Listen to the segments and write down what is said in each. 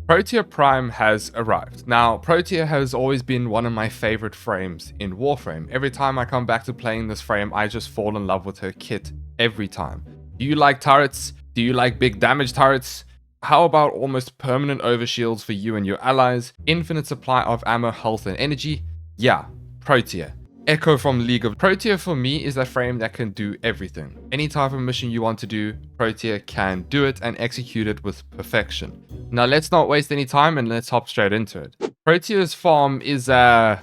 PROTEA Prime has arrived. Now, PROTEA has always been one of my favorite frames in Warframe. Every time I come back to playing this frame, I just fall in love with her kit every time. Do you like turrets? Do you like big damage turrets? How about almost permanent overshields for you and your allies? Infinite supply of ammo, health, and energy? Yeah, PROTEA. Echo from League of PROTEA for me is that frame that can do everything. Any type of mission you want to do, PROTEA can do it and execute it with perfection. Now let's not waste any time and let's hop straight into it. PROTEA's farm is for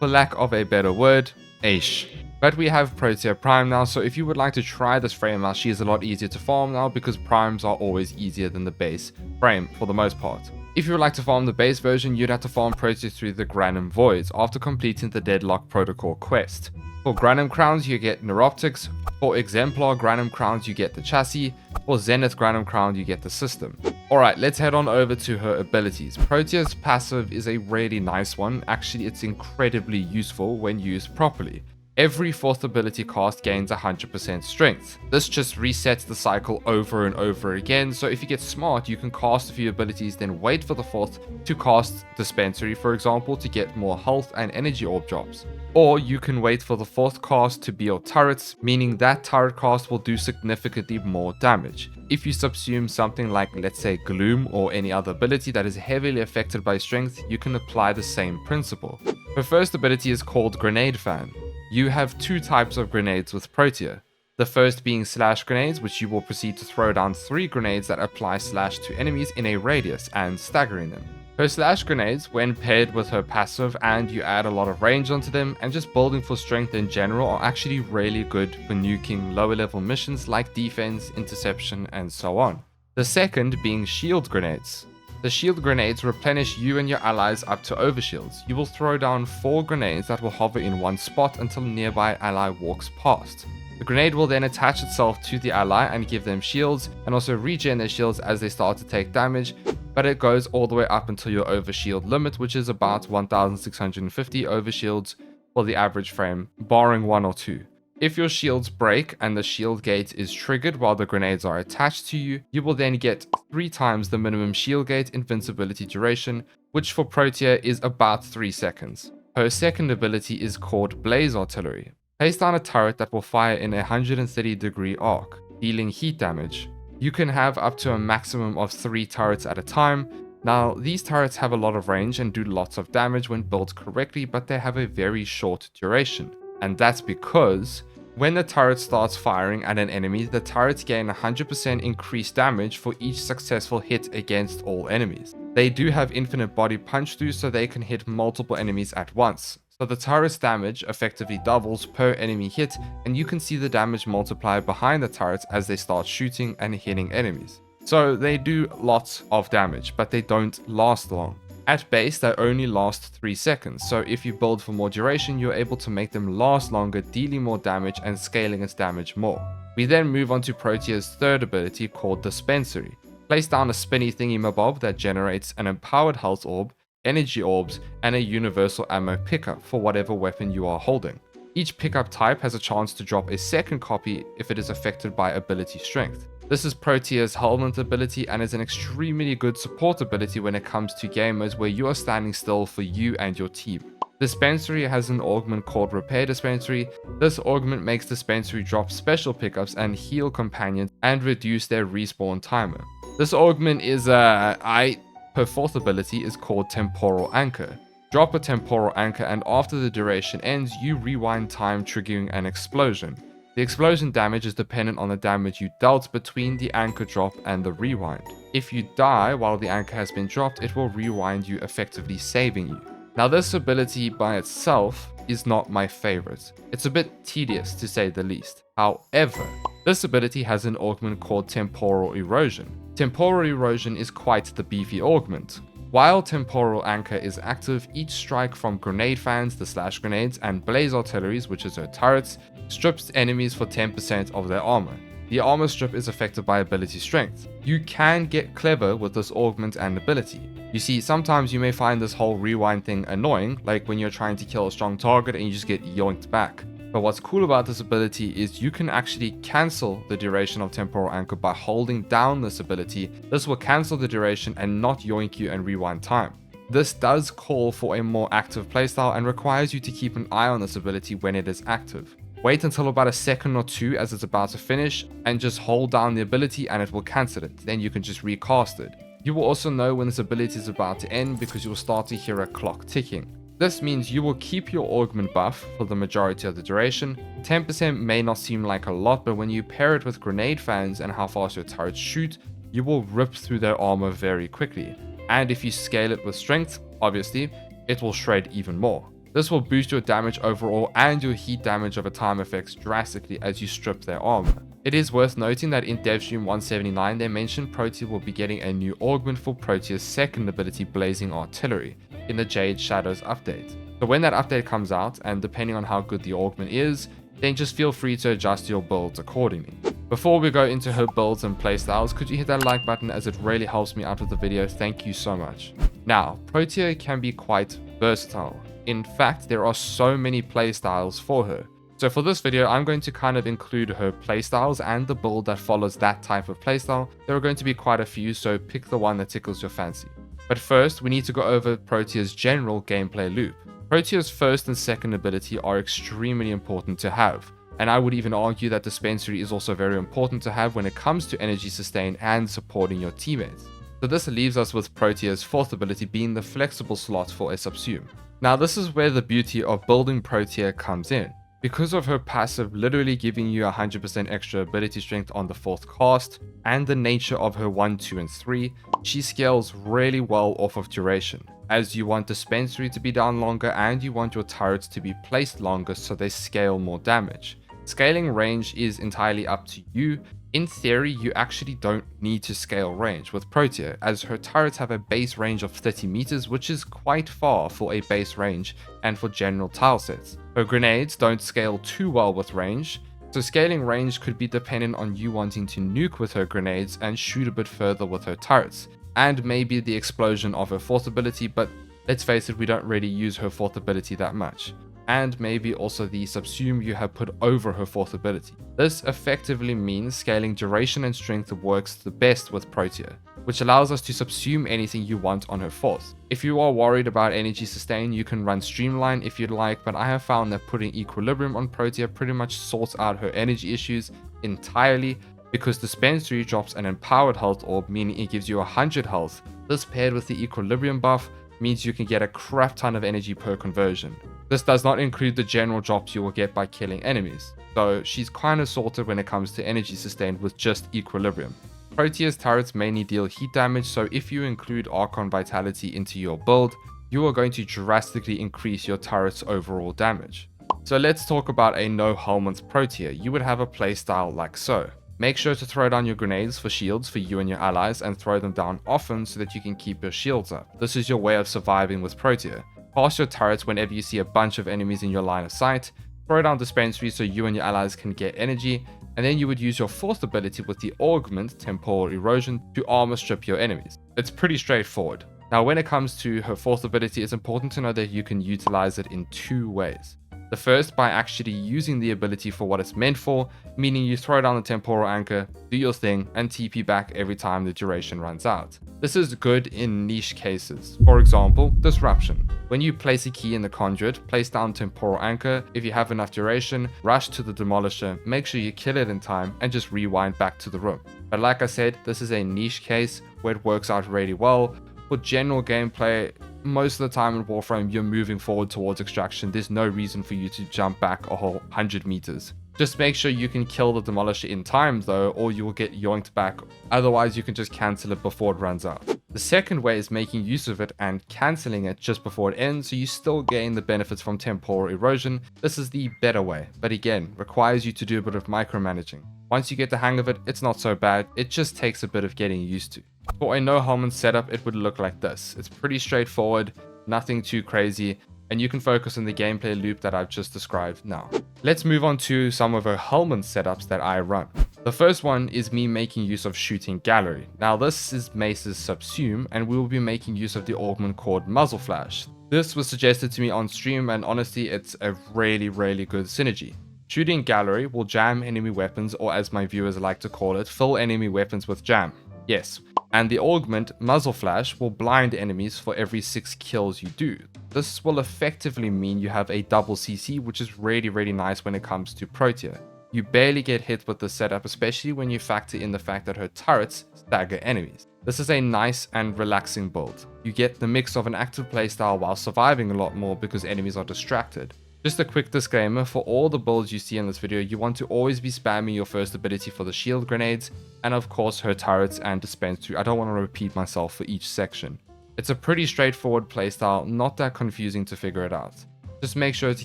lack of a better word, aish. But we have PROTEA Prime now, so if you would like to try this frame out, she is a lot easier to farm now because primes are always easier than the base frame for the most part. If you would like to farm the base version, you'd have to farm PROTEA through the Granum Voids after completing the Deadlock Protocol quest. For Granum Crowns, you get Neuroptics. For Exemplar Granum Crowns, you get the chassis. For Zenith Granum Crown, you get the system. Alright, let's head on over to her abilities. PROTEA's passive is a really nice one. Actually, it's incredibly useful when used properly. Every fourth ability cast gains 100% strength. This just resets the cycle over and over again, so if you get smart, you can cast a few abilities, then wait for the fourth to cast Dispensary, for example, to get more health and energy orb drops. Or you can wait for the fourth cast to be your turrets, meaning that turret cast will do significantly more damage. If you subsume something like, let's say, Gloom or any other ability that is heavily affected by strength, you can apply the same principle. Her first ability is called Grenade Fan. You have two types of grenades with PROTEA. The first being slash grenades, which you will proceed to throw down 3 grenades that apply slash to enemies in a radius and staggering them. Her slash grenades, when paired with her passive and you add a lot of range onto them and just building for strength in general, are actually really good for nuking lower level missions like defense, interception, and so on. The second being shield grenades. The shield grenades replenish you and your allies up to overshields. You will throw down 4 grenades that will hover in one spot until a nearby ally walks past. The grenade will then attach itself to the ally and give them shields, and also regen their shields as they start to take damage, but it goes all the way up until your overshield limit, which is about 1650 overshields for the average frame, barring 1 or 2. If your shields break and the shield gate is triggered while the grenades are attached to you, you will then get 3 times the minimum shield gate invincibility duration, which for PROTEA is about 3 seconds. Her second ability is called Blaze Artillery. Place down a turret that will fire in a 130-degree arc, dealing heat damage. You can have up to a maximum of 3 turrets at a time. Now, these turrets have a lot of range and do lots of damage when built correctly, but they have a very short duration. And that's because when the turret starts firing at an enemy, the turrets gain 100% increased damage for each successful hit against all enemies. They do have infinite body punch through, so they can hit multiple enemies at once. So the turret's damage effectively doubles per enemy hit, and you can see the damage multiply behind the turrets as they start shooting and hitting enemies. So they do lots of damage, but they don't last long. At base, they only last 3 seconds, so if you build for more duration, you're able to make them last longer, dealing more damage and scaling its damage more. We then move on to PROTEA's third ability called Dispensary. Place down a spinny thingy-mabob that generates an empowered health orb, energy orbs, and a universal ammo pickup for whatever weapon you are holding. Each pickup type has a chance to drop a second copy if it is affected by ability strength. This is PROTEA's Helminth ability and is an extremely good support ability when it comes to game modes where you are standing still for you and your team. Dispensary has an augment called Repair Dispensary. This augment makes Dispensary drop special pickups and heal companions and reduce their respawn timer. This augment is her fourth ability is called Temporal Anchor. Drop a Temporal Anchor and after the duration ends, you rewind time, triggering an explosion. The explosion damage is dependent on the damage you dealt between the anchor drop and the rewind. If you die while the anchor has been dropped, it will rewind you, effectively saving you. Now this ability by itself is not my favorite. It's a bit tedious to say the least. However, this ability has an augment called Temporal Erosion. Temporal Erosion is quite the beefy augment. While Temporal Anchor is active, each strike from Grenade Fans, the slash grenades, and Blaze Artilleries, which is her turrets, strips enemies for 10% of their armor. The armor strip is affected by ability strength. You can get clever with this augment and ability. You see, sometimes you may find this whole rewind thing annoying, like when you're trying to kill a strong target and you just get yoinked back. But what's cool about this ability is you can actually cancel the duration of Temporal Anchor by holding down this ability. This will cancel the duration and not yoink you and rewind time. This does call for a more active playstyle and requires you to keep an eye on this ability when it is active. Wait until about a second or two as it's about to finish and just hold down the ability and it will cancel it. Then you can just recast it. You will also know when this ability is about to end because you will start to hear a clock ticking. This means you will keep your augment buff for the majority of the duration. 10% may not seem like a lot, but when you pair it with grenade fans and how fast your turrets shoot, you will rip through their armor very quickly. And if you scale it with strength, obviously, it will shred even more. This will boost your damage overall and your heat damage over time effects drastically as you strip their armor. It is worth noting that in DevStream 179 they mentioned Protea will be getting a new augment for Protea's second ability, Blazing Artillery, in the Jade Shadows update. So when that update comes out, and depending on how good the augment is, then just feel free to adjust your builds accordingly. Before we go into her builds and playstyles, could you hit that like button as it really helps me out with the video? Thank you so much. Now, Protea can be quite versatile. In fact, there are so many playstyles for her. So for this video, I'm going to kind of include her playstyles and the build that follows that type of playstyle. There are going to be quite a few, so pick the one that tickles your fancy. But first, we need to go over Protea's general gameplay loop. Protea's first and second ability are extremely important to have, and I would even argue that Dispensary is also very important to have when it comes to energy sustain and supporting your teammates. So this leaves us with Protea's fourth ability being the flexible slot for a subsume. Now this is where the beauty of building Protea comes in. Because of her passive literally giving you 100% extra ability strength on the fourth cast, and the nature of her 1, 2, and 3, she scales really well off of duration, as you want Dispensary to be down longer and you want your turrets to be placed longer so they scale more damage. Scaling range is entirely up to you. In theory, you actually don't need to scale range with Protea, as her turrets have a base range of 30 meters, which is quite far for a base range and for general tile sets. Her grenades don't scale too well with range, so scaling range could be dependent on you wanting to nuke with her grenades and shoot a bit further with her turrets, and maybe the explosion of her fourth ability, but let's face it, we don't really use her fourth ability that much. And maybe also the subsume you have put over her fourth ability. This effectively means scaling duration and strength works the best with Protea, which allows us to subsume anything you want on her fourth. If you are worried about energy sustain, you can run Streamline if you'd like, but I have found that putting Equilibrium on Protea pretty much sorts out her energy issues entirely, because Dispensary drops an empowered health orb, meaning it gives you 100 health. This paired with the Equilibrium buff means you can get a crap ton of energy per conversion. This does not include the general drops you will get by killing enemies, so she's kind of sorted when it comes to energy sustain with just Equilibrium. Protea's turrets mainly deal heat damage, so if you include Archon Vitality into your build, you are going to drastically increase your turret's overall damage. So let's talk about a no Helminth Protea. You would have a playstyle like so. Make sure to throw down your grenades for shields for you and your allies, and throw them down often so that you can keep your shields up. This is your way of surviving with Protea. Pass your turrets whenever you see a bunch of enemies in your line of sight, throw down Dispensary so you and your allies can get energy, and then you would use your fourth ability with the augment, Temporal Erosion, to armor strip your enemies. It's pretty straightforward. Now when it comes to her fourth ability, it's important to know that you can utilize it in two ways. The first, by actually using the ability for what it's meant for, meaning you throw down the Temporal Anchor, do your thing, and TP back every time the duration runs out. This is good in niche cases. For example, Disruption. When you place a key in the conduit, place down Temporal Anchor. If you have enough duration, rush to the Demolisher, make sure you kill it in time, and just rewind back to the room. But like I said, this is a niche case where it works out really well. For general gameplay, most of the time in Warframe, you're moving forward towards extraction. There's no reason for you to jump back a whole 100 meters. Just make sure you can kill the Demolisher in time though, or you will get yoinked back. Otherwise, you can just cancel it before it runs out. The second way is making use of it and cancelling it just before it ends, so you still gain the benefits from Temporal Erosion. This is the better way, but again, requires you to do a bit of micromanaging. Once you get the hang of it, it's not so bad. It just takes a bit of getting used to. For a no Helminth setup, it would look like this. It's pretty straightforward, nothing too crazy, and you can focus on the gameplay loop that I've just described now. Let's move on to some of her Helminth setups that I run. The first one is me making use of Shooting Gallery. Now this is Mace's subsume, and we will be making use of the augment called Muzzle Flash. This was suggested to me on stream, and honestly, it's a really good synergy. Shooting Gallery will jam enemy weapons, or as my viewers like to call it, fill enemy weapons with jam. Yes. And the augment Muzzle Flash will blind enemies for every 6 kills you do. This will effectively mean you have a double CC, which is really nice when it comes to Protea. You barely get hit with this setup, especially when you factor in the fact that her turrets stagger enemies. This is a nice and relaxing build. You get the mix of an active playstyle while surviving a lot more because enemies are distracted. Just a quick disclaimer, for all the builds you see in this video, you want to always be spamming your first ability for the shield grenades, and of course her turrets and dispenser. I don't want to repeat myself for each section. It's a pretty straightforward playstyle, not that confusing to figure it out. Just make sure to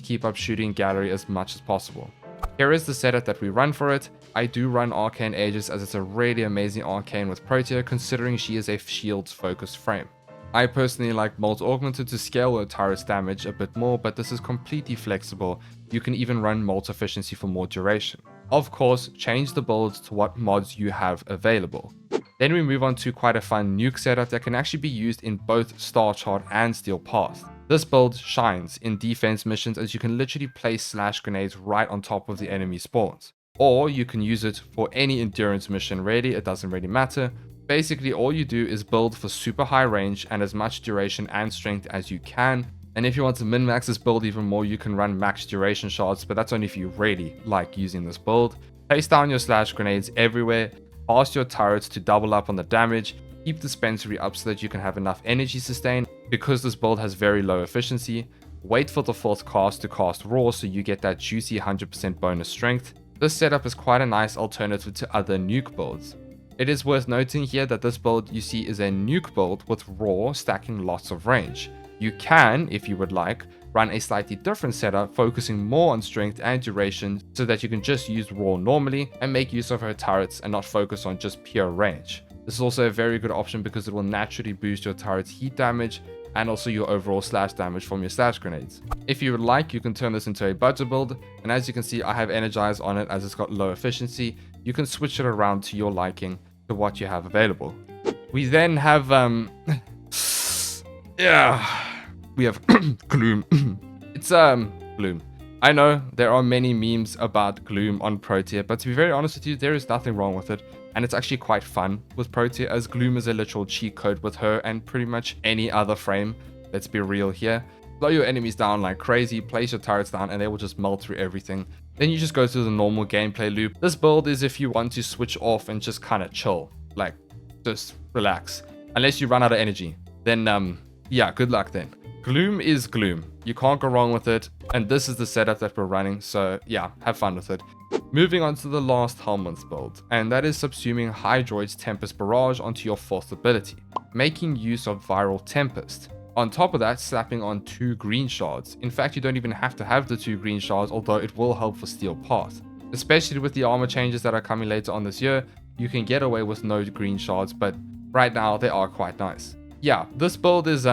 keep up shooting Gallery as much as possible. Here is the setup that we run for it. I do run Arcane Aegis as it's a really amazing arcane with Protea, considering she is a shields focused frame. I personally like Molt Augmented to scale her turret's damage a bit more, but this is completely flexible. You can even run Molt Efficiency for more duration. Of course, change the builds to what mods you have available. Then we move on to quite a fun nuke setup that can actually be used in both Star Chart and Steel Path. This build shines in defense missions as you can literally place slash grenades right on top of the enemy spawns. Or you can use it for any endurance mission really, it doesn't really matter. Basically, all you do is build for super high range and as much duration and strength as you can. And if you want to min-max this build even more, you can run max duration shots, but that's only if you really like using this build. Place down your slash grenades everywhere, pass your turrets to double up on the damage, keep dispensary up so that you can have enough energy sustain. Because this build has very low efficiency, wait for the 4th cast to cast raw so you get that juicy 100% bonus strength. This setup is quite a nice alternative to other nuke builds. It is worth noting here that this build you see is a nuke build with raw stacking lots of range. You can, if you would like, run a slightly different setup focusing more on strength and duration so that you can just use raw normally and make use of her turrets and not focus on just pure range. This is also a very good option because it will naturally boost your turret's heat damage and also your overall slash damage from your slash grenades. If you would like, you can turn this into a budget build, and as you can see I have Energize on it as it's got low efficiency. You can switch it around to your liking to what you have available. We then have we have Gloom. It's Gloom. I know there are many memes about Gloom on Protea, but to be very honest with you, there is nothing wrong with it, and it's actually quite fun with Protea, as Gloom is a literal cheat code with her and pretty much any other frame. Let's be real here. Blow your enemies down like crazy, place your turrets down, and they will just melt through everything. Then you just go through the normal gameplay loop. This build is if you want to switch off and just kind of chill, like just relax. Unless you run out of energy, then yeah, good luck then. Gloom is Gloom. You can't go wrong with it, and this is the setup that we're running, so yeah, have fun with it. Moving on to the last Helminth build, and that is subsuming Hydroid's Tempest Barrage onto your 4th ability, making use of Viral Tempest. On top of that, slapping on 2 green shards. In fact, you don't even have to have the 2 green shards, although it will help for Steel Path. Especially with the armor changes that are coming later on this year, you can get away with no green shards, but right now they are quite nice. Yeah, this build is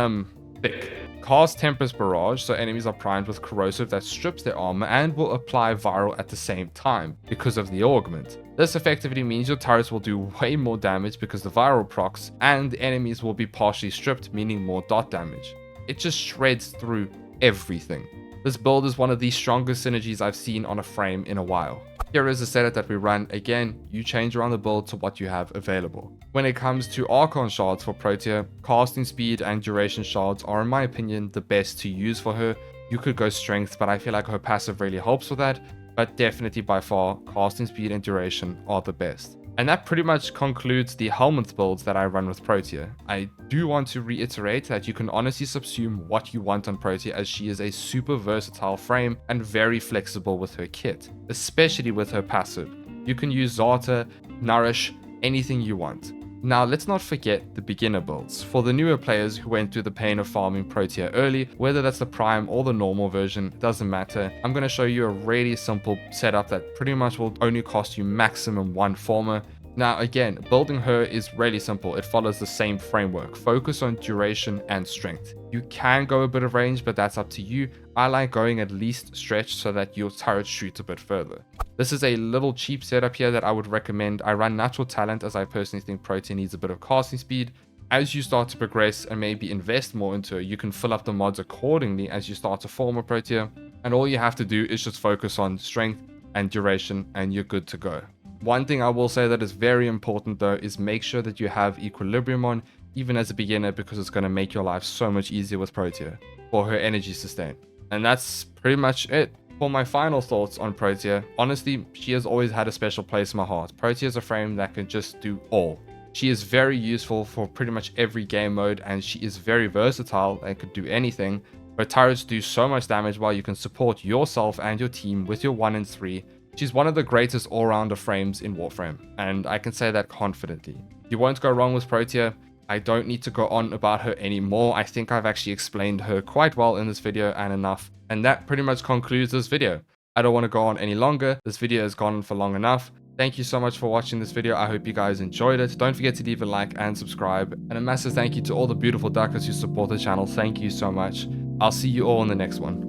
thick. Cast Tempest Barrage so enemies are primed with corrosive that strips their armor and will apply viral at the same time because of the augment. This effectively means your turrets will do way more damage because the viral procs, and the enemies will be partially stripped, meaning more dot damage. It just shreds through everything. This build is one of the strongest synergies I've seen on a frame in a while. Here is the setup that we run. Again, you change around the build to what you have available. When it comes to Archon shards for Protea, casting speed and duration shards are in my opinion the best to use for her. You could go strength, but I feel like her passive really helps with that. But definitely by far, casting speed and duration are the best. And that pretty much concludes the Helminth builds that I run with Protea. I do want to reiterate that you can honestly subsume what you want on Protea, as she is a super versatile frame and very flexible with her kit, especially with her passive. You can use Zata, Nourish, anything you want. Now let's not forget the beginner builds. For the newer players who went through the pain of farming Protea early, whether that's the prime or the normal version, doesn't matter. I'm going to show you a really simple setup that pretty much will only cost you maximum 1 former. Now again, building her is really simple. It follows the same framework. Focus on duration and strength. You can go a bit of range, but that's up to you. I like going at least stretch so that your turret shoots a bit further. This is a little cheap setup here that I would recommend. I run natural talent as I personally think Protea needs a bit of casting speed. as you start to progress and maybe invest more into her, you can fill up the mods accordingly as you start to form a Protea. And all you have to do is just focus on strength and duration and you're good to go. One thing I will say that is very important though is make sure that you have equilibrium on even as a beginner, because it's going to make your life so much easier with Protea for her energy sustain. And that's pretty much it. For my final thoughts on Protea, honestly, she has always had a special place in my heart. Protea is a frame that can just do all. She is very useful for pretty much every game mode, and she is very versatile and could do anything. Her turrets do so much damage while you can support yourself and your team with your 1 and 3. She's one of the greatest all-rounder frames in Warframe, and I can say that confidently. You won't go wrong with Protea. I don't need to go on about her anymore. I think I've actually explained her quite well in this video and enough. And that pretty much concludes this video. I don't want to go on any longer. This video has gone on for long enough. Thank you so much for watching this video. I hope you guys enjoyed it. Don't forget to leave a like and subscribe. And a massive thank you to all the beautiful duckers who support the channel. Thank you so much. I'll see you all in the next one.